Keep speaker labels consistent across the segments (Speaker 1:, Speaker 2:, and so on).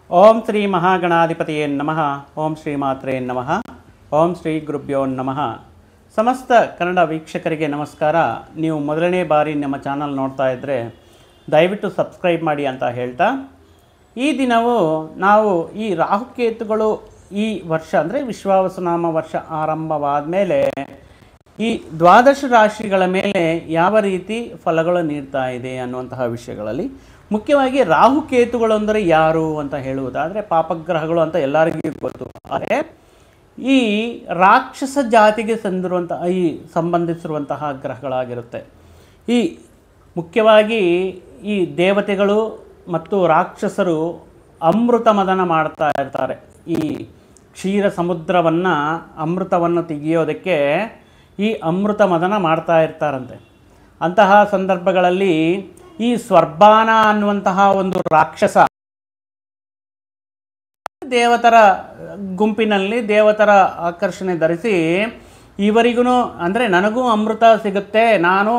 Speaker 1: ಓಂ ಶ್ರೀ ಮಹಾಗಣಾಧಿಪತಿಯೇ ನಮಃ. ಓಂ ಶ್ರೀ ಮಾತ್ರೇ ನಮಃ. ಓಂ ಶ್ರೀ ಗುರುಭ್ಯೋ ನಮಃ. ಸಮಸ್ತ ಕನ್ನಡ ವೀಕ್ಷಕರಿಗೆ ನಮಸ್ಕಾರ. ನೀವು ಮೊದಲನೇ ಬಾರಿ ನಮ್ಮ ಚಾನಲ್ ನೋಡ್ತಾ ಇದ್ದರೆ ದಯವಿಟ್ಟು ಸಬ್ಸ್ಕ್ರೈಬ್ ಮಾಡಿ ಅಂತ ಹೇಳ್ತಾ, ಈ ದಿನವೂ ನಾವು ಈ ರಾಹುಕೇತುಗಳು ಈ ವರ್ಷ ಅಂದರೆ ವಿಶ್ವಾವಸುನಾಮ ವರ್ಷ ಆರಂಭವಾದ ಮೇಲೆ ಈ ದ್ವಾದಶ ರಾಶಿಗಳ ಮೇಲೆ ಯಾವ ರೀತಿ ಫಲಗಳು ನೀಡ್ತಾ ಇದೆ ಅನ್ನುವಂತಹ ವಿಷಯಗಳಲ್ಲಿ, ಮುಖ್ಯವಾಗಿ ರಾಹುಕೇತುಗಳು ಅಂದರೆ ಯಾರು ಅಂತ ಹೇಳುವುದಾದರೆ ಪಾಪಗ್ರಹಗಳು ಅಂತ ಎಲ್ಲರಿಗೂ ಗೊತ್ತು. ಆದರೆ ಈ ರಾಕ್ಷಸ ಜಾತಿಗೆ ಸಂಬಂಧಿಸಿರುವಂತಹ ಗ್ರಹಗಳಾಗಿರುತ್ತೆ. ಈ ಮುಖ್ಯವಾಗಿ ಈ ದೇವತೆಗಳು ಮತ್ತು ರಾಕ್ಷಸರು ಅಮೃತ ಮದನ ಮಾಡ್ತಾ ಇರ್ತಾರೆ. ಈ ಕ್ಷೀರ ಸಮುದ್ರವನ್ನು ಅಮೃತವನ್ನು ತೆಗೆಯೋದಕ್ಕೆ ಈ ಅಮೃತ ಮದನ ಮಾಡ್ತಾ ಇರ್ತಾರಂತೆ. ಅಂತಹ ಸಂದರ್ಭಗಳಲ್ಲಿ ಈ ಸ್ವರ್ಬಾನ ಅನ್ನುವಂತಹ ಒಂದು ರಾಕ್ಷಸ ದೇವತರ ಗುಂಪಿನಲ್ಲಿ ದೇವತರ ಆಕರ್ಷಣೆ ಧರಿಸಿ ಇವರಿಗೂ ಅಂದರೆ ನನಗೂ ಅಮೃತ ಸಿಗುತ್ತೆ, ನಾನು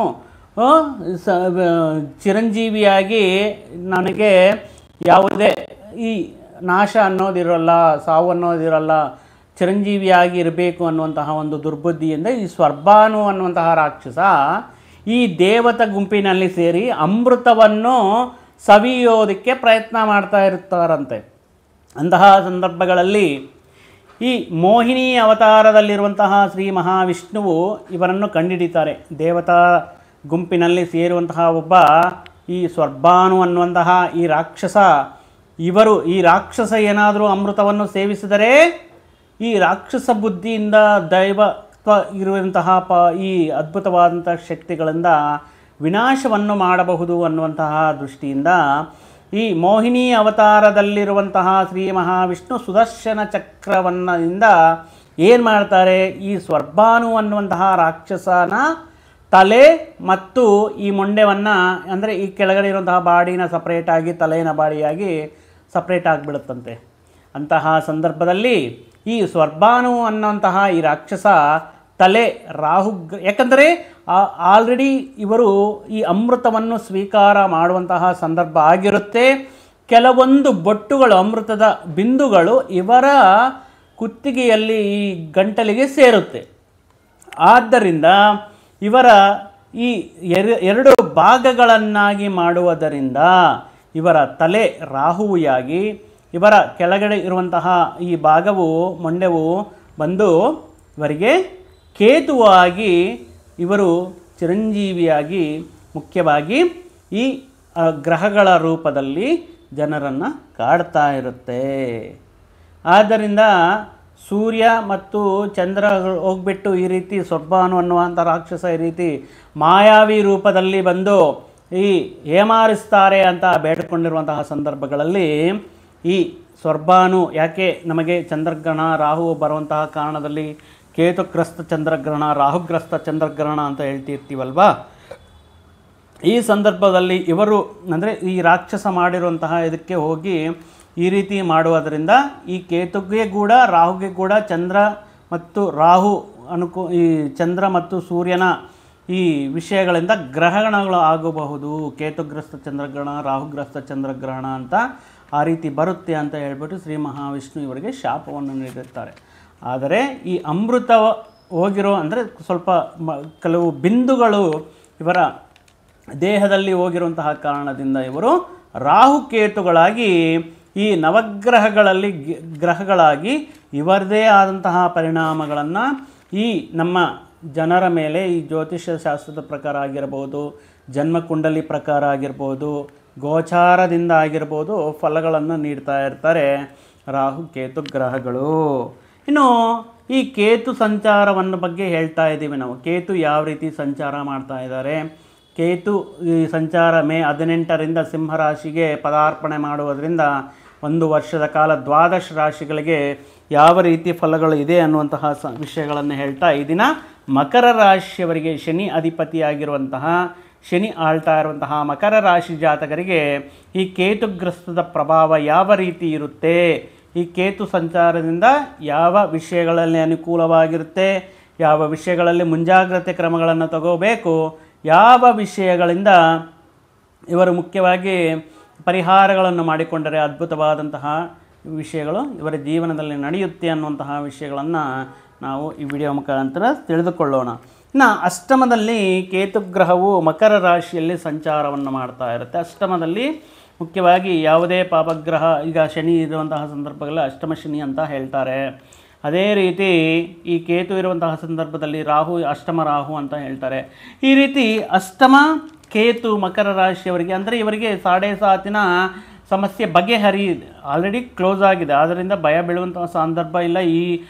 Speaker 1: ಚಿರಂಜೀವಿಯಾಗಿ ನನಗೆ ಯಾವುದೇ ಈ ನಾಶ ಅನ್ನೋದಿರೋಲ್ಲ, ಸಾವು ಅನ್ನೋದಿರೋಲ್ಲ, ಚಿರಂಜೀವಿಯಾಗಿ ಇರಬೇಕು ಅನ್ನುವಂತಹ ಒಂದು ದುರ್ಬುದ್ಧಿಯಿಂದ ಈ ಸ್ವರ್ಬಾನು ಅನ್ನುವಂತಹ ರಾಕ್ಷಸ ಈ ದೇವತ ಗುಂಪಿನಲ್ಲಿ ಸೇರಿ ಅಮೃತವನ್ನು ಸವಿಯೋದಕ್ಕೆ ಪ್ರಯತ್ನ ಮಾಡ್ತಾ ಇರ್ತಾರಂತೆ. ಅಂತಹ ಸಂದರ್ಭಗಳಲ್ಲಿ ಈ ಮೋಹಿನಿ ಅವತಾರದಲ್ಲಿರುವಂತಹ ಶ್ರೀ ಮಹಾವಿಷ್ಣುವು ಇವರನ್ನು ಕಂಡುಹಿಡಿತಾರೆ. ದೇವತಾ ಗುಂಪಿನಲ್ಲಿ ಸೇರುವಂತಹ ಒಬ್ಬ ಈ ಸ್ವರ್ಬಾನು ಅನ್ನುವಂತಹ ಈ ರಾಕ್ಷಸ, ಈ ರಾಕ್ಷಸ ಏನಾದರೂ ಅಮೃತವನ್ನು ಸೇವಿಸಿದರೆ ಈ ರಾಕ್ಷಸ ಬುದ್ಧಿಯಿಂದ ದೈವತ್ವ ಇರುವಂತಹ ಈ ಅದ್ಭುತವಾದಂಥ ಶಕ್ತಿಗಳಿಂದ ವಿನಾಶವನ್ನು ಮಾಡಬಹುದು ಅನ್ನುವಂತಹ ದೃಷ್ಟಿಯಿಂದ ಈ ಮೋಹಿನಿ ಅವತಾರದಲ್ಲಿರುವಂತಹ ಶ್ರೀ ಮಹಾವಿಷ್ಣು ಸುದರ್ಶನ ಚಕ್ರವನ್ನಿಂದ ಏನು ಮಾಡ್ತಾರೆ, ಈ ಸ್ವರ್ಬಾನು ಅನ್ನುವಂತಹ ರಾಕ್ಷಸನ ತಲೆ ಮತ್ತು ಈ ಮೊಂಡೆವನ್ನು ಅಂದರೆ ಈ ಕೆಳಗಡೆ ಇರುವಂತಹ ಬಾಡಿನ ಸಪ್ರೇಟಾಗಿ ತಲೆಯ ಬಾಡಿಯಾಗಿ ಸಪ್ರೇಟ್ ಆಗಿಬಿಡುತ್ತಂತೆ. ಅಂತಹ ಸಂದರ್ಭದಲ್ಲಿ ಈ ಸ್ವರ್ಬಾನು ಅನ್ನುವಂತಹ ಈ ರಾಕ್ಷಸ ತಲೆ ಯಾಕಂದರೆ ಆಲ್ರೆಡಿ ಇವರು ಈ ಅಮೃತವನ್ನು ಸ್ವೀಕಾರ ಮಾಡುವಂತಹ ಸಂದರ್ಭ ಆಗಿರುತ್ತೆ. ಕೆಲವೊಂದು ಬೊಟ್ಟುಗಳು ಅಮೃತದ ಬಿಂದುಗಳು ಇವರ ಕುತ್ತಿಗೆಯಲ್ಲಿ ಈ ಗಂಟಲಿಗೆ ಸೇರುತ್ತೆ. ಆದ್ದರಿಂದ ಇವರ ಈ ಎರಡು ಭಾಗಗಳನ್ನಾಗಿ ಮಾಡುವುದರಿಂದ ಇವರ ತಲೆ ರಾಹುವಿಯಾಗಿ ಇವರ ಕೆಳಗಡೆ ಇರುವಂತಹ ಈ ಭಾಗವು ಮೊಂಡೆವು ಬಂದು ಇವರಿಗೆ ಕೇತುವಾಗಿ ಇವರು ಚಿರಂಜೀವಿಯಾಗಿ ಮುಖ್ಯವಾಗಿ ಈ ಗ್ರಹಗಳ ರೂಪದಲ್ಲಿ ಜನರನ್ನು ಕಾಡ್ತಾ ಇರುತ್ತೆ. ಆದ್ದರಿಂದ ಸೂರ್ಯ ಮತ್ತು ಚಂದ್ರ ಹೋಗ್ಬಿಟ್ಟು ಈ ರೀತಿ ಸ್ವರ್ಬಾನು ಅನ್ನುವಂಥ ರಾಕ್ಷಸ ಈ ರೀತಿ ಮಾಯಾವಿ ರೂಪದಲ್ಲಿ ಬಂದು ಈ ಹೇಮಾರಿಸ್ತಾರೆ ಅಂತ ಬೇಡಿಕೊಂಡಿರುವಂತಹ ಸಂದರ್ಭಗಳಲ್ಲಿ ಈ ಸ್ವರ್ಬಾನು ಯಾಕೆ ನಮಗೆ ಚಂದ್ರಗ್ರಹಣ ರಾಹು ಬರುವಂತಹ ಕಾರಣದಲ್ಲಿ ಕೇತುಗ್ರಸ್ತ ಚಂದ್ರಗ್ರಹಣ ರಾಹುಗ್ರಸ್ತ ಚಂದ್ರಗ್ರಹಣ ಅಂತ ಹೇಳ್ತಿರ್ತೀವಲ್ವಾ, ಈ ಸಂದರ್ಭದಲ್ಲಿ ಇವರು ಅಂದರೆ ಈ ರಾಕ್ಷಸ ಮಾಡಿರುವಂತಹ ಇದಕ್ಕೆ ಹೋಗಿ ಈ ರೀತಿ ಮಾಡುವುದರಿಂದ ಈ ಕೇತುಗೆ ಕೂಡ ರಾಹುಗೆ ಕೂಡ ಚಂದ್ರ ಮತ್ತು ರಾಹು ಈ ಚಂದ್ರ ಮತ್ತು ಸೂರ್ಯನ ಈ ವಿಷಯಗಳಿಂದ ಗ್ರಹಣಗಳು ಆಗಬಹುದು. ಕೇತುಗ್ರಸ್ತ ಚಂದ್ರಗ್ರಹಣ ರಾಹುಗ್ರಸ್ತ ಚಂದ್ರಗ್ರಹಣ ಅಂತ ಆ ರೀತಿ ಬರುತ್ತೆ ಅಂತ ಹೇಳ್ಬಿಟ್ಟು ಶ್ರೀ ಮಹಾವಿಷ್ಣು ಇವರಿಗೆ ಶಾಪವನ್ನು ನೀಡಿರ್ತಾರೆ. ಆದರೆ ಈ ಅಮೃತ ಹೋಗಿರೋ ಅಂದರೆ ಸ್ವಲ್ಪ ಕೆಲವು ಬಿಂದುಗಳು ಇವರ ದೇಹದಲ್ಲಿ ಹೋಗಿರುವಂತಹ ಕಾರಣದಿಂದ ಇವರು ರಾಹುಕೇತುಗಳಾಗಿ ಈ ನವಗ್ರಹಗಳಲ್ಲಿ ಗ್ರಹಗಳಾಗಿ ಇವರದೇ ಆದಂತಹ ಪರಿಣಾಮಗಳನ್ನು ಈ ನಮ್ಮ ಜನರ ಮೇಲೆ ಈ ಜ್ಯೋತಿಷ್ಯ ಶಾಸ್ತ್ರದ ಪ್ರಕಾರ ಆಗಿರ್ಬೋದು, ಜನ್ಮಕುಂಡಲಿ ಪ್ರಕಾರ ಆಗಿರ್ಬೋದು, ಗೋಚಾರದಿಂದ ಆಗಿರ್ಬೋದು ಫಲಗಳನ್ನು ನೀಡ್ತಾ ಇರ್ತಾರೆ ರಾಹು ಕೇತು ಗ್ರಹಗಳು. ಇನ್ನು ಈ ಕೇತು ಸಂಚಾರವನ್ನು ಬಗ್ಗೆ ಹೇಳ್ತಾ ಇದ್ದೀವಿ ನಾವು. ಕೇತು ಯಾವ ರೀತಿ ಸಂಚಾರ ಮಾಡ್ತಾ ಇದ್ದಾರೆ, ಕೇತು ಈ ಸಂಚಾರ ಮೇ 18ರಿಂದ ಸಿಂಹರಾಶಿಗೆ ಪದಾರ್ಪಣೆ ಮಾಡುವುದರಿಂದ ಒಂದು ವರ್ಷದ ಕಾಲ ದ್ವಾದಶ ರಾಶಿಗಳಿಗೆ ಯಾವ ರೀತಿ ಫಲಗಳು ಇದೆ ಅನ್ನುವಂತಹ ವಿಷಯಗಳನ್ನು ಹೇಳ್ತಾ ಈ ದಿನ ಮಕರ ರಾಶಿಯವರಿಗೆ ಶನಿ ಅಧಿಪತಿಯಾಗಿರುವಂತಹ ಶನಿ ಆಳ್ತಾ ಇರುವಂತಹ ಮಕರ ರಾಶಿ ಜಾತಕರಿಗೆ ಈ ಕೇತುಗ್ರಸ್ತದ ಪ್ರಭಾವ ಯಾವ ರೀತಿ ಇರುತ್ತೆ, ಈ ಕೇತು ಸಂಚಾರದಿಂದ ಯಾವ ವಿಷಯಗಳಲ್ಲಿ ಅನುಕೂಲವಾಗಿರುತ್ತೆ, ಯಾವ ವಿಷಯಗಳಲ್ಲಿ ಮುಂಜಾಗ್ರತೆ ಕ್ರಮಗಳನ್ನು ತಗೋಬೇಕು, ಯಾವ ವಿಷಯಗಳಿಂದ ಇವರು ಮುಖ್ಯವಾಗಿ ಪರಿಹಾರಗಳನ್ನು ಮಾಡಿಕೊಂಡರೆ ಅದ್ಭುತವಾದಂತಹ ವಿಷಯಗಳು ಇವರ ಜೀವನದಲ್ಲಿ ನಡೆಯುತ್ತೆ ಅನ್ನುವಂತಹ ವಿಷಯಗಳನ್ನು ನಾವು ಈ ವಿಡಿಯೋ ಮುಖಾಂತರ ತಿಳಿದುಕೊಳ್ಳೋಣ. ಇನ್ನು ಅಷ್ಟಮದಲ್ಲಿ ಕೇತುಗ್ರಹವು ಮಕರ ರಾಶಿಯಲ್ಲಿ ಸಂಚಾರವನ್ನು ಮಾಡ್ತಾ ಇರುತ್ತೆ. ಅಷ್ಟಮದಲ್ಲಿ ಮುಖ್ಯವಾಗಿ ಯಾವುದೇ ಪಾಪಗ್ರಹ, ಈಗ ಶನಿ ಇರುವಂತಹ ಸಂದರ್ಭಗಳಲ್ಲಿ ಅಷ್ಟಮ ಶನಿ ಅಂತ ಹೇಳ್ತಾರೆ. ಅದೇ ರೀತಿ ಈ ಕೇತು ಇರುವಂತಹ ಸಂದರ್ಭದಲ್ಲಿ ರಾಹು, ಅಷ್ಟಮ ರಾಹು ಅಂತ ಹೇಳ್ತಾರೆ. ಈ ರೀತಿ ಅಷ್ಟಮ ಕೇತು ಮಕರ ರಾಶಿಯವರಿಗೆ, ಅಂದರೆ ಇವರಿಗೆ 7.5 ಸಮಸ್ಯೆ ಆಲ್ರೆಡಿ ಕ್ಲೋಸ್ ಆಗಿದೆ. ಆದ್ದರಿಂದ ಭಯ ಬೀಳುವಂತಹ ಸಂದರ್ಭ ಇಲ್ಲ. ಈ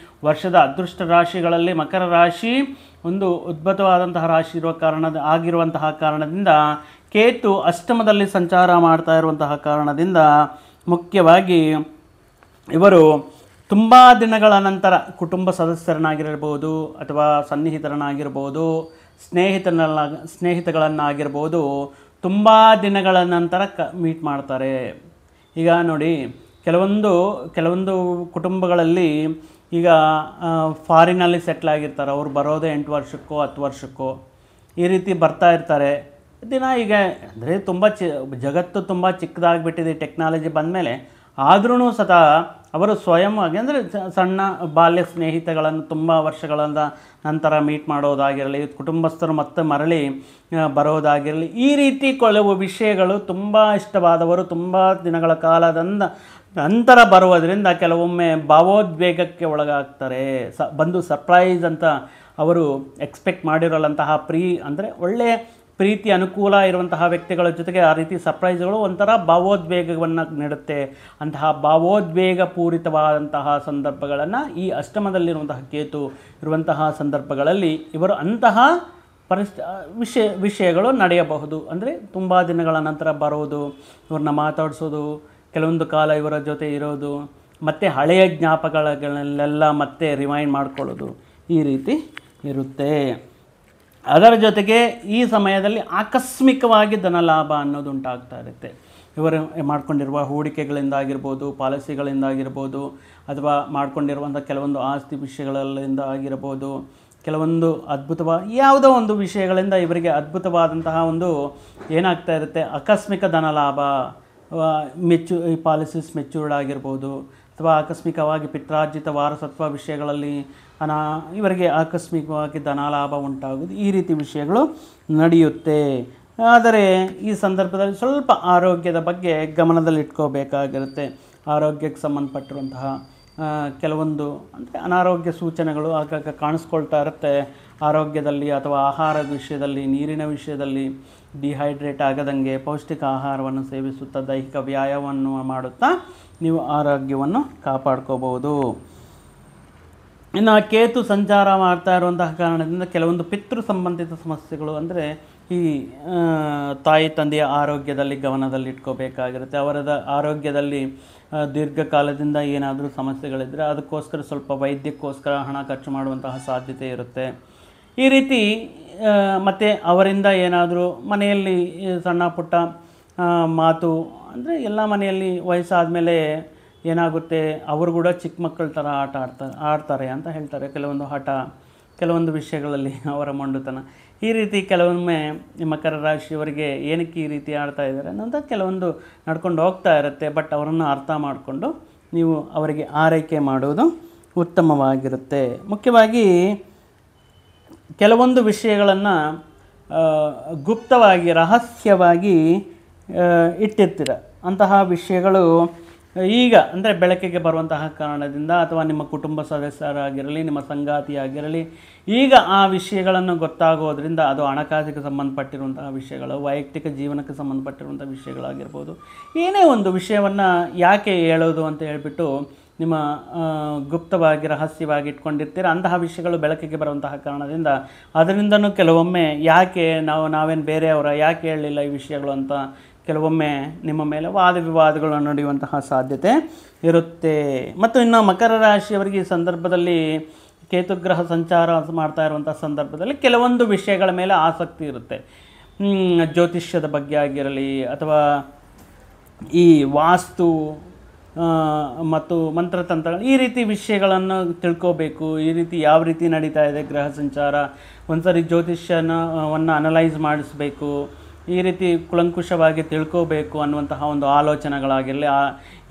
Speaker 1: ವರ್ಷದ ಅದೃಷ್ಟ ರಾಶಿಗಳಲ್ಲಿ ಮಕರ ರಾಶಿ ಒಂದು ಅದ್ಭುತವಾದಂತಹ ರಾಶಿ ಆಗಿರುವಂತಹ ಕಾರಣದಿಂದ, ಕೇತು ಅಷ್ಟಮದಲ್ಲಿ ಸಂಚಾರ ಮಾಡ್ತಾ ಇರುವಂತಹ ಕಾರಣದಿಂದ ಮುಖ್ಯವಾಗಿ ಇವರು ತುಂಬ ದಿನಗಳ ನಂತರ ಕುಟುಂಬ ಸದಸ್ಯರನ್ನಾಗಿರ್ಬೋದು ಅಥವಾ ಸನ್ನಿಹಿತರನ್ನಾಗಿರ್ಬೋದು, ಸ್ನೇಹಿತಗಳನ್ನಾಗಿರ್ಬೋದು ತುಂಬ ದಿನಗಳ ನಂತರ ಮೀಟ್ ಮಾಡ್ತಾರೆ. ಈಗ ನೋಡಿ, ಕೆಲವೊಂದು ಕುಟುಂಬಗಳಲ್ಲಿ ಈಗ ಫಾರಿನಲ್ಲಿ ಸೆಟ್ಲ್ ಆಗಿರ್ತಾರೆ. ಅವ್ರು ಬರೋದೇ 8 ವರ್ಷಕ್ಕೋ 10 ವರ್ಷಕ್ಕೋ ಈ ರೀತಿ ಬರ್ತಾ ಇರ್ತಾರೆ. ದಿನ ಈಗ ಅಂದರೆ ಜಗತ್ತು ತುಂಬ ಚಿಕ್ಕದಾಗಿಬಿಟ್ಟಿದೆ ಟೆಕ್ನಾಲಜಿ ಬಂದಮೇಲೆ. ಆದ್ರೂ ಸತ ಅವರು ಸ್ವಯಂವಾಗಿ, ಅಂದರೆ ಸಣ್ಣ ಬಾಲ್ಯ ಸ್ನೇಹಿತಗಳನ್ನು ತುಂಬ ವರ್ಷಗಳ ನಂತರ ಮೀಟ್ ಮಾಡೋದಾಗಿರಲಿ, ಕುಟುಂಬಸ್ಥರು ಮತ್ತೆ ಮರಳಿ ಬರೋದಾಗಿರಲಿ, ಈ ರೀತಿ ಕೆಲವು ವಿಷಯಗಳು ತುಂಬ ಇಷ್ಟವಾದವರು ತುಂಬ ದಿನಗಳ ಕಾಲದಿಂದ ನಂತರ ಬರುವುದರಿಂದ ಕೆಲವೊಮ್ಮೆ ಭಾವೋದ್ವೇಗಕ್ಕೆ ಒಳಗಾಗ್ತಾರೆ. ಬಂದು ಸರ್ಪ್ರೈಸ್ ಅಂತ ಅವರು ಎಕ್ಸ್ಪೆಕ್ಟ್ ಮಾಡಿರೋಲ್ಲಂತಹ ಅಂದರೆ ಒಳ್ಳೆಯ ಪ್ರೀತಿ ಅನುಕೂಲ ಇರುವಂತಹ ವ್ಯಕ್ತಿಗಳ ಜೊತೆಗೆ ಆ ರೀತಿ ಸರ್ಪ್ರೈಸ್ಗಳು ಒಂಥರ ಭಾವೋದ್ವೇಗವನ್ನು ನೀಡುತ್ತೆ. ಅಂತಹ ಭಾವೋದ್ವೇಗ ಪೂರಿತವಾದಂತಹ ಸಂದರ್ಭಗಳನ್ನು ಈ ಅಷ್ಟಮದಲ್ಲಿರುವಂತಹ ಕೇತು ಇರುವಂತಹ ಸಂದರ್ಭಗಳಲ್ಲಿ ಇವರು ಅಂತಹ ವಿಷಯಗಳು ನಡೆಯಬಹುದು. ಅಂದರೆ ತುಂಬ ದಿನಗಳ ನಂತರ ಬರೋದು, ಇವ್ರನ್ನ ಮಾತಾಡಿಸೋದು, ಕೆಲವೊಂದು ಕಾಲ ಇವರ ಜೊತೆ ಇರೋದು, ಮತ್ತು ಹಳೆಯ ಜ್ಞಾಪಕಗಳನ್ನೆಲ್ಲ ಮತ್ತೆ ರಿಮೈಂಡ್ ಮಾಡ್ಕೊಳ್ಳೋದು, ಈ ರೀತಿ ಇರುತ್ತೆ. ಅದರ ಜೊತೆಗೆ ಈ ಸಮಯದಲ್ಲಿ ಆಕಸ್ಮಿಕವಾಗಿ ಧನಲಾಭ ಅನ್ನೋದು ಉಂಟಾಗ್ತಾ ಇರುತ್ತೆ. ಇವರು ಮಾಡ್ಕೊಂಡಿರುವ ಹೂಡಿಕೆಗಳಿಂದಾಗಿರ್ಬೋದು, ಪಾಲಿಸಿಗಳಿಂದಾಗಿರ್ಬೋದು, ಅಥವಾ ಮಾಡ್ಕೊಂಡಿರುವಂಥ ಕೆಲವೊಂದು ಆಸ್ತಿ ವಿಷಯಗಳಿಂದ ಆಗಿರ್ಬೋದು, ಕೆಲವೊಂದು ಯಾವುದೋ ಒಂದು ವಿಷಯಗಳಿಂದ ಇವರಿಗೆ ಅದ್ಭುತವಾದಂತಹ ಒಂದು ಏನಾಗ್ತಾ ಇರುತ್ತೆ, ಆಕಸ್ಮಿಕ ಧನಲಾಭ, ಈ ಪಾಲಿಸೀಸ್ ಮೆಚ್ಯೂರ್ಡ್ ಆಗಿರ್ಬೋದು, ಅಥವಾ ಆಕಸ್ಮಿಕವಾಗಿ ಪಿತ್ರಾರ್ಜಿತ ವಾರಸತ್ವ ವಿಷಯಗಳಲ್ಲಿ ಇವರಿಗೆ ಆಕಸ್ಮಿಕವಾಗಿ ಧನಲಾಭ ಉಂಟಾಗುವುದು, ಈ ರೀತಿ ವಿಷಯಗಳು ನಡೆಯುತ್ತೆ. ಆದರೆ ಈ ಸಂದರ್ಭದಲ್ಲಿ ಸ್ವಲ್ಪ ಆರೋಗ್ಯದ ಬಗ್ಗೆ ಗಮನದಲ್ಲಿಟ್ಕೋಬೇಕಾಗಿರುತ್ತೆ. ಆರೋಗ್ಯಕ್ಕೆ ಸಂಬಂಧಪಟ್ಟಿರುವಂತಹ ಕೆಲವೊಂದು ಅಂದರೆ ಅನಾರೋಗ್ಯ ಸೂಚನೆಗಳು ಆಗಾಗ ಕಾಣಿಸ್ಕೊಳ್ತಾ ಇರುತ್ತೆ. ಆರೋಗ್ಯದಲ್ಲಿ ಅಥವಾ ಆಹಾರದ ವಿಷಯದಲ್ಲಿ, ನೀರಿನ ವಿಷಯದಲ್ಲಿ ಡಿಹೈಡ್ರೇಟ್ ಆಗದಂಗೆ ಪೌಷ್ಟಿಕ ಆಹಾರವನ್ನು ಸೇವಿಸುತ್ತಾ ದೈಹಿಕ ವ್ಯಾಯಾಮವನ್ನು ಮಾಡುತ್ತಾ ನೀವು ಆರೋಗ್ಯವನ್ನು ಕಾಪಾಡ್ಕೋಬಹುದು. ಇನ್ನು ಕೇತು ಸಂಚಾರ ಮಾಡ್ತಾ ಇರುವಂತಹ ಕಾರಣದಿಂದ ಕೆಲವೊಂದು ಪಿತೃ ಸಂಬಂಧಿತ ಸಮಸ್ಯೆಗಳು, ಅಂದರೆ ಈ ತಾಯಿ ತಂದೆಯ ಆರೋಗ್ಯದಲ್ಲಿ ಗಮನದಲ್ಲಿಟ್ಕೋಬೇಕಾಗಿರುತ್ತೆ. ಅವರದ ಆರೋಗ್ಯದಲ್ಲಿ ದೀರ್ಘಕಾಲದಿಂದ ಏನಾದರೂ ಸಮಸ್ಯೆಗಳಿದ್ದರೆ ಅದಕ್ಕೋಸ್ಕರ ಸ್ವಲ್ಪ ವೈದ್ಯಕ್ಕೋಸ್ಕರ ಹಣ ಖರ್ಚು ಮಾಡುವಂತಹ ಸಾಧ್ಯತೆ ಇರುತ್ತೆ. ಈ ರೀತಿ ಮತ್ತು ಅವರಿಂದ ಏನಾದರೂ ಮನೆಯಲ್ಲಿ ಸಣ್ಣ ಪುಟ್ಟ ಮಾತು, ಅಂದರೆ ಎಲ್ಲ ಮನೆಯಲ್ಲಿ ವಯಸ್ಸಾದ ಮೇಲೆ ಏನಾಗುತ್ತೆ, ಅವರು ಕೂಡ ಚಿಕ್ಕ ಮಕ್ಕಳ ಥರ ಆಡ್ತಾರೆ ಅಂತ ಹೇಳ್ತಾರೆ. ಕೆಲವೊಂದು ಹಠ, ಕೆಲವೊಂದು ವಿಷಯಗಳಲ್ಲಿ ಅವರ ಮೊಂಡುತನ, ಈ ರೀತಿ ಕೆಲವೊಮ್ಮೆ ಮಕರ ರಾಶಿಯವರಿಗೆ ಏನಕ್ಕೆ ಈ ರೀತಿ ಆಡ್ತಾ ಇದ್ದಾರೆ ಅನ್ನೋದು ಕೆಲವೊಂದು ನಡ್ಕೊಂಡು ಹೋಗ್ತಾ ಇರುತ್ತೆ. ಬಟ್ ಅವರನ್ನು ಅರ್ಥ ಮಾಡಿಕೊಂಡು ನೀವು ಅವರಿಗೆ ಆರೈಕೆ ಮಾಡೋದು ಉತ್ತಮವಾಗಿರುತ್ತೆ. ಮುಖ್ಯವಾಗಿ ಕೆಲವೊಂದು ವಿಷಯಗಳನ್ನು ಗುಪ್ತವಾಗಿ, ರಹಸ್ಯವಾಗಿ ಇಟ್ಟಿರ್ತೀರ. ಅಂತಹ ವಿಷಯಗಳು ಈಗ ಅಂದರೆ ಬೆಳಕಿಗೆ ಬರುವಂತಹ ಕಾರಣದಿಂದ, ಅಥವಾ ನಿಮ್ಮ ಕುಟುಂಬ ಸದಸ್ಯರಾಗಿರಲಿ, ನಿಮ್ಮ ಸಂಗಾತಿಯಾಗಿರಲಿ, ಈಗ ಆ ವಿಷಯಗಳನ್ನು ಗೊತ್ತಾಗೋದ್ರಿಂದ, ಅದು ಹಣಕಾಸಿಗೆ ಸಂಬಂಧಪಟ್ಟಿರುವಂತಹ ವಿಷಯಗಳು, ವೈಯಕ್ತಿಕ ಜೀವನಕ್ಕೆ ಸಂಬಂಧಪಟ್ಟಿರುವಂಥ ವಿಷಯಗಳಾಗಿರ್ಬೋದು, ಏನೇ ಒಂದು ವಿಷಯವನ್ನು ಯಾಕೆ ಹೇಳೋದು ಅಂತ ಹೇಳ್ಬಿಟ್ಟು ನಿಮ್ಮ ಗುಪ್ತವಾಗಿ ರಹಸ್ಯವಾಗಿ ಇಟ್ಕೊಂಡಿರ್ತೀರ. ಅಂತಹ ವಿಷಯಗಳು ಬೆಳಕಿಗೆ ಬರುವಂತಹ ಕಾರಣದಿಂದ ಅದರಿಂದನೂ ಕೆಲವೊಮ್ಮೆ ಯಾಕೆ ನಾವೇನು ಬೇರೆಯವರ ಯಾಕೆ ಹೇಳಲಿಲ್ಲ ಈ ವಿಷಯಗಳು ಅಂತ ಕೆಲವೊಮ್ಮೆ ನಿಮ್ಮ ಮೇಲೆ ವಾದ ವಿವಾದಗಳು ನಡೆಯುವಂತಹ ಸಾಧ್ಯತೆ ಇರುತ್ತೆ. ಮತ್ತು ಇನ್ನು ಮಕರ ರಾಶಿಯವರಿಗೆ ಈ ಸಂದರ್ಭದಲ್ಲಿ ಕೇತುಗ್ರಹ ಸಂಚಾರ ಮಾಡ್ತಾ ಇರುವಂಥ ಸಂದರ್ಭದಲ್ಲಿ ಕೆಲವೊಂದು ವಿಷಯಗಳ ಮೇಲೆ ಆಸಕ್ತಿ ಇರುತ್ತೆ. ಜ್ಯೋತಿಷ್ಯದ ಬಗ್ಗೆ ಆಗಿರಲಿ, ಅಥವಾ ಈ ವಾಸ್ತು ಮತ್ತು ಮಂತ್ರತಂತ್ರ, ಈ ರೀತಿ ವಿಷಯಗಳನ್ನು ತಿಳ್ಕೋಬೇಕು. ಈ ರೀತಿ ಯಾವ ರೀತಿ ನಡೀತಾ ಇದೆ ಗ್ರಹ ಸಂಚಾರ, ಒಂದು ಸರಿ ಜ್ಯೋತಿಷ್ಯವನ್ನು ಅನಲೈಸ್ ಮಾಡಿಸ್ಬೇಕು. ಈ ರೀತಿ ಕುಲಂಕುಷವಾಗಿ ತಿಳ್ಕೋಬೇಕು ಅನ್ನುವಂತಹ ಒಂದು ಆಲೋಚನೆಗಳಾಗಿರಲಿ,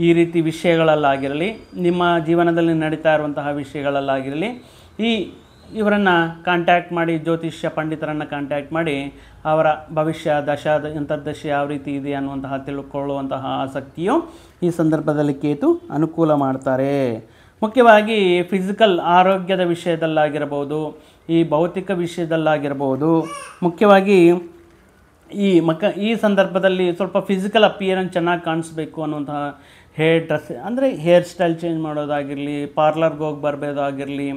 Speaker 1: ಈ ರೀತಿ ವಿಷಯಗಳಲ್ಲಾಗಿರಲಿ, ನಿಮ್ಮ ಜೀವನದಲ್ಲಿ ನಡೀತಾ ಇರುವಂತಹ ವಿಷಯಗಳಲ್ಲಾಗಿರಲಿ, ಇವರನ್ನು ಕಾಂಟ್ಯಾಕ್ಟ್ ಮಾಡಿ, ಜ್ಯೋತಿಷ್ಯ ಪಂಡಿತರನ್ನು ಕಾಂಟ್ಯಾಕ್ಟ್ ಮಾಡಿ ಅವರ ಭವಿಷ್ಯ ಅಂತರ್ದಶೆ ಯಾವ ರೀತಿ ಇದೆ ಅನ್ನುವಂತಹ ತಿಳ್ಕೊಳ್ಳುವಂತಹ ಆಸಕ್ತಿಯು ಈ ಸಂದರ್ಭದಲ್ಲಿ ಕೇತು ಅನುಕೂಲ ಮಾಡ್ತಾರೆ. ಮುಖ್ಯವಾಗಿ ಫಿಸಿಕಲ್ ಆರೋಗ್ಯದ ವಿಷಯದಲ್ಲಾಗಿರ್ಬೋದು, ಈ ಭೌತಿಕ ವಿಷಯದಲ್ಲಾಗಿರ್ಬೋದು, ಮುಖ್ಯವಾಗಿ ಈ ಸಂದರ್ಭದಲ್ಲಿ ಸ್ವಲ್ಪ ಫಿಸಿಕಲ್ ಅಪಿಯರೆನ್ಸ್ ಚೆನ್ನಾಗಿ ಕಾಣಿಸ್ಬೇಕು ಅನ್ನುವಂತಹ ಹೇರ್ ಸ್ಟೈಲ್ ಚೇಂಜ್ ಮಾಡೋದಾಗಿರಲಿ, ಪಾರ್ಲರ್ಗೆ ಹೋಗಿ ಬರಬೇಕಾಗಿರಲಿ,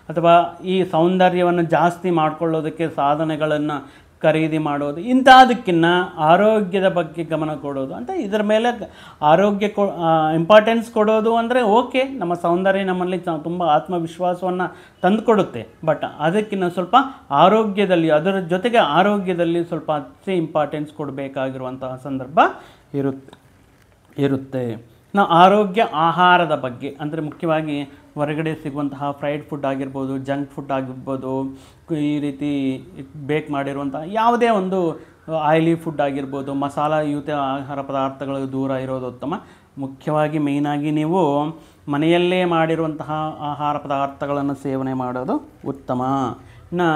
Speaker 1: ಅಥವಾ ಈ ಸೌಂದರ್ಯವನ್ನು ಜಾಸ್ತಿ ಮಾಡ್ಕೊಳ್ಳೋದಕ್ಕೆ ಸಾಧನೆಗಳನ್ನು ಖರೀದಿ ಮಾಡೋದು, ಇಂಥದಕ್ಕಿಂತ ಆರೋಗ್ಯದ ಬಗ್ಗೆ ಗಮನ ಕೊಡೋದು. ಅಂತ ಇದರ ಮೇಲೆ ಆರೋಗ್ಯ ಇಂಪಾರ್ಟೆನ್ಸ್ ಕೊಡೋದು ಅಂದರೆ ಓಕೆ, ನಮ್ಮ ಸೌಂದರ್ಯ ನಮ್ಮಲ್ಲಿ ತುಂಬ ಆತ್ಮವಿಶ್ವಾಸವನ್ನು ತಂದುಕೊಡುತ್ತೆ. ಬಟ್ ಅದಕ್ಕಿಂತ ಸ್ವಲ್ಪ ಆರೋಗ್ಯದಲ್ಲಿ, ಅದರ ಜೊತೆಗೆ ಆರೋಗ್ಯದಲ್ಲಿ ಸ್ವಲ್ಪ ಹೆಚ್ಚು ಇಂಪಾರ್ಟೆನ್ಸ್ ಕೊಡಬೇಕಾಗಿರುವಂತಹ ಸಂದರ್ಭ ಇರುತ್ತೆ. ನಾವು ಆರೋಗ್ಯ ಆಹಾರದ ಬಗ್ಗೆ ಅಂದರೆ ಮುಖ್ಯವಾಗಿ ಹೊರಗಡೆ ಸಿಗುವಂತಹ ಫ್ರೈಡ್ ಫುಡ್ ಆಗಿರ್ಬೋದು, ಜಂಕ್ ಫುಡ್ ಆಗಿರ್ಬೋದು, ಈ ರೀತಿ ಬೇಕ್ ಮಾಡಿರುವಂತಹ ಯಾವುದೇ ಒಂದು ಆಯಿಲಿ ಫುಡ್ ಆಗಿರ್ಬೋದು, ಮಸಾಲಯುತ ಆಹಾರ ಪದಾರ್ಥಗಳು ದೂರ ಇರೋದು ಉತ್ತಮ. ಮುಖ್ಯವಾಗಿ ಮೇಯ್ನಾಗಿ ನೀವು ಮನೆಯಲ್ಲೇ ಮಾಡಿರುವಂತಹ ಆಹಾರ ಪದಾರ್ಥಗಳನ್ನು ಸೇವನೆ ಮಾಡೋದು ಉತ್ತಮ. ಇನ್ನು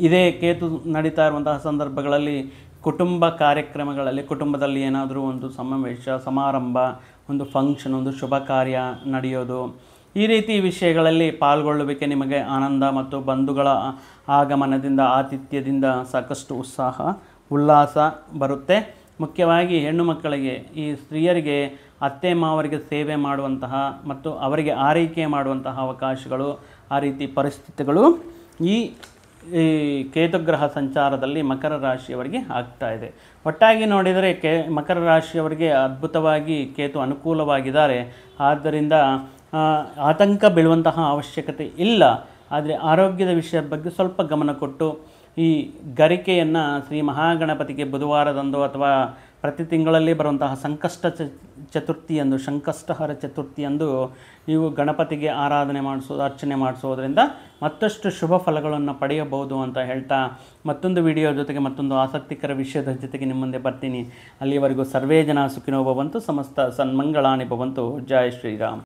Speaker 1: ಇದೇ ಕೇತು ನಡೀತಾ ಇರುವಂತಹ ಸಂದರ್ಭಗಳಲ್ಲಿ ಕುಟುಂಬ ಕಾರ್ಯಕ್ರಮಗಳಲ್ಲಿ, ಕುಟುಂಬದಲ್ಲಿ ಏನಾದರೂ ಒಂದು ಸಮಾವೇಶ, ಸಮಾರಂಭ, ಒಂದು ಫಂಕ್ಷನ್, ಒಂದು ಶುಭ ಕಾರ್ಯ ನಡೆಯೋದು, ಈ ರೀತಿ ವಿಷಯಗಳಲ್ಲಿ ಪಾಲ್ಗೊಳ್ಳುವಿಕೆ ನಿಮಗೆ ಆನಂದ ಮತ್ತು ಬಂಧುಗಳ ಆಗಮನದಿಂದ, ಆತಿಥ್ಯದಿಂದ ಸಾಕಷ್ಟು ಉಲ್ಲಾಸ ಬರುತ್ತೆ. ಮುಖ್ಯವಾಗಿ ಹೆಣ್ಣು ಮಕ್ಕಳಿಗೆ, ಈ ಸ್ತ್ರೀಯರಿಗೆ ಅತ್ತೆ ಮಾವರಿಗೆ ಸೇವೆ ಮಾಡುವಂತಹ ಮತ್ತು ಅವರಿಗೆ ಆರೈಕೆ ಮಾಡುವಂತಹ ಅವಕಾಶಗಳು, ಆ ರೀತಿ ಪರಿಸ್ಥಿತಿಗಳು ಈ ಕೇತುಗ್ರಹ ಸಂಚಾರದಲ್ಲಿ ಮಕರ ರಾಶಿಯವರಿಗೆ ಆಗ್ತಾ ಇದೆ. ಒಟ್ಟಾಗಿ ನೋಡಿದರೆ ಮಕರ ರಾಶಿಯವರಿಗೆ ಅದ್ಭುತವಾಗಿ ಕೇತು ಅನುಕೂಲವಾಗಿದ್ದಾರೆ. ಆದ್ದರಿಂದ ಆತಂಕ ಬೀಳುವಂತಹ ಅವಶ್ಯಕತೆ ಇಲ್ಲ. ಆದರೆ ಆರೋಗ್ಯದ ವಿಷಯದ ಬಗ್ಗೆ ಸ್ವಲ್ಪ ಗಮನ ಕೊಟ್ಟು ಈ ಗರಿಕೆಯನ್ನು ಶ್ರೀ ಮಹಾಗಣಪತಿಗೆ ಬುಧವಾರದಂದು ಅಥವಾ ಪ್ರತಿ ತಿಂಗಳಲ್ಲಿ ಬರುವಂತಹ ಸಂಕಷ್ಟಹರ ಚತುರ್ಥಿಯಂದು ನೀವು ಗಣಪತಿಗೆ ಆರಾಧನೆ ಅರ್ಚನೆ ಮಾಡಿಸೋದ್ರಿಂದ ಮತ್ತಷ್ಟು ಶುಭ ಫಲಗಳನ್ನು ಪಡೆಯಬಹುದು ಅಂತ ಹೇಳ್ತಾ, ಮತ್ತೊಂದು ವಿಡಿಯೋ ಜೊತೆಗೆ ಮತ್ತೊಂದು ಆಸಕ್ತಿಕರ ವಿಷಯದ ಜೊತೆಗೆ ನಿಮ್ಮ ಮುಂದೆ ಬರ್ತೀನಿ. ಅಲ್ಲಿವರೆಗೂ ಸರ್ವೇ ಜನ ಸುಖಿನೋ ಭವಂತು, ಸಮಸ್ತ ಸನ್ಮಂಗಳಾನಿ ಭವಂತು. ಜೈ ಶ್ರೀರಾಮ್.